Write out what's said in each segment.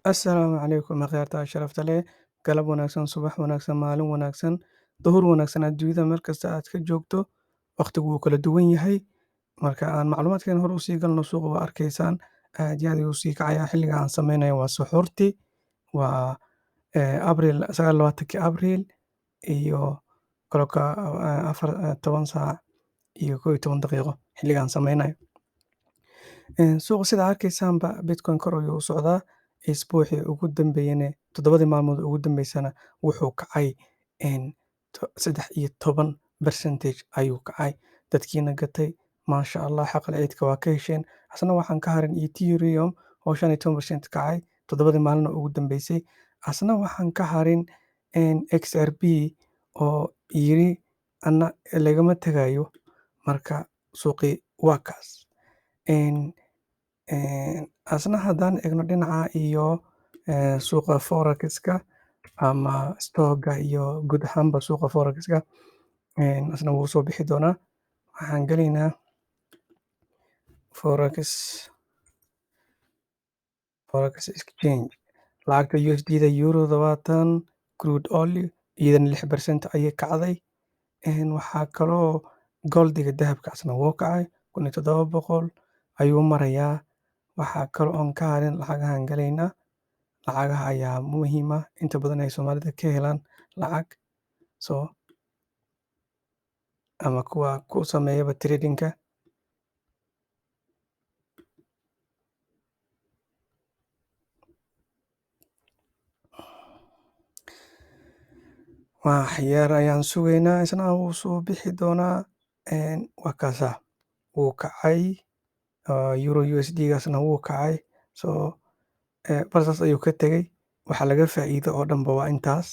Assalaamu calaykum akhyaarta sharafta leh. Galab wanaagsan, subax wanaagsan, maalin wanaagsan, duhur wanaagsan adduunyada meel kasta aad ka joogto. Waqtigu wuu kala duwan yahay. Marka aan macluumaadkeen hore usii galno suuqa waa arkaysaan aad iyo aad ayuu usii kacayaa. Xilliga aan sameynayo waa suxuurtii, waa Abriil 29 Abriil iyo kolka 10 saac iyo 11 daqiiqo xilligaan sameynayo. Suuqa sida arkaysaanba Bitcoin kor ayuu u socdaa. Isbuucii ugu dambeeyana 7 maalmood ugu dambeysana wuxuu kacay 13% ayuu kacay. Dadkiina gatay maasha Allah xaqal ciidka waa ka hesheen. Asna waxaan ka harin Ethereum oo 15% kacay 7 maalin ugu dambeysay. Asna waxaan ka harin XRP oo yiri ana lagama tagayo. Marka suuqi waa kaas. Asna haddaan eegno dhinaca iyo suuqa Forex-ka ama stock-ga iyo guud ahaanba suuqa Forex-ka asna wuu soo bixi doonaa. Waxaan gelaynaa Forex exchange. Lacagta USD-da Euro 20 crude oil iyadana 6% ayay kacday. Waxaa kaloo goldiga dahabka asna wuu kacay 1700 ayuu marayaa. Waxaa kaloo aan ka harin lacagahan galaynaa. Lacagaha ayaa muhiim ah inta badan ay Soomaalida ka helaan lacag ama kuwa ku sameeyaba trading-ka. Wax yar ayaan sugaynaa isna wuu soo bixi doonaa. Waa kaasa wuu kacay. Euro USD-gaasna wuu kacay. Balsaas ayuu ka tegay. Waxa laga faa'iido oo dhanba waa intaas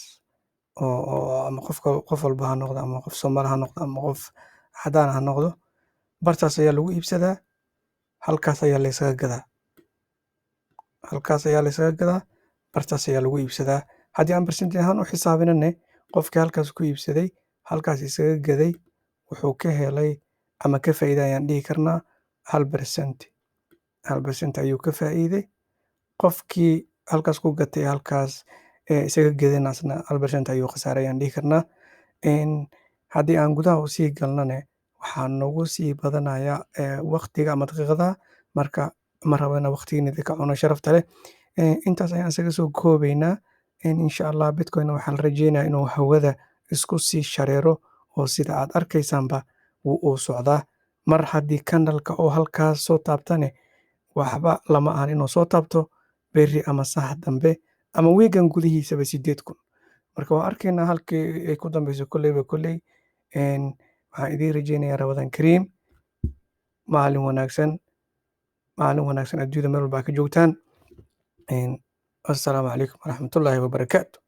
ama qof walba ha noqdo ama qof Soomaali ha noqdo ama qof cadaan ha noqdo. Bartaas ayaa lagu iibsadaa. Halkaas ayaa la isaga gadaa. Bartaas ayaa lagu iibsadaa. Haddii aan percentage ahaan u xisaabinane qofkii halkaas ku iibsaday halkaas isaga gaday wuxuu ka helay ama ka faa'iiday ayaan dhihi karnaa 1%. 1% ayuu ka faa'iiday. Qofkii halkaas ku gatay halkaas isaga gadayna asna 1% ayuu khasaaray ayaan dhihi karnaa. Haddii aan gudaha u sii galnane waxaa noogu sii badanaya waqtiga ama daqiiqadaha. Marka ma rabo inaan waqtigiina idinka cuno sharafta leh. Intaas ayaan isaga soo koobaynaa. Insha Allah Bitcoin waxaan rajeynayaa inuu hawada isku sii shareero oo sida aad arkaysaanba wuu socdaa. Mar haddii candle-ka oo halkaas soo taabtane waxba lama ahan inuu soo taabto berri ama sax dambe ama weegan gudihiisaba 8,000. Marka waan arkaynaa halkii ay ku dambeyso kolleyba. Waxaan idiin rajeynayaa Ramadaan Kariim. Maalin wanaagsan adduunyada meel walba ka joogtaan. Assalaamu calaykum waraxmatullaahi wabarakaatu.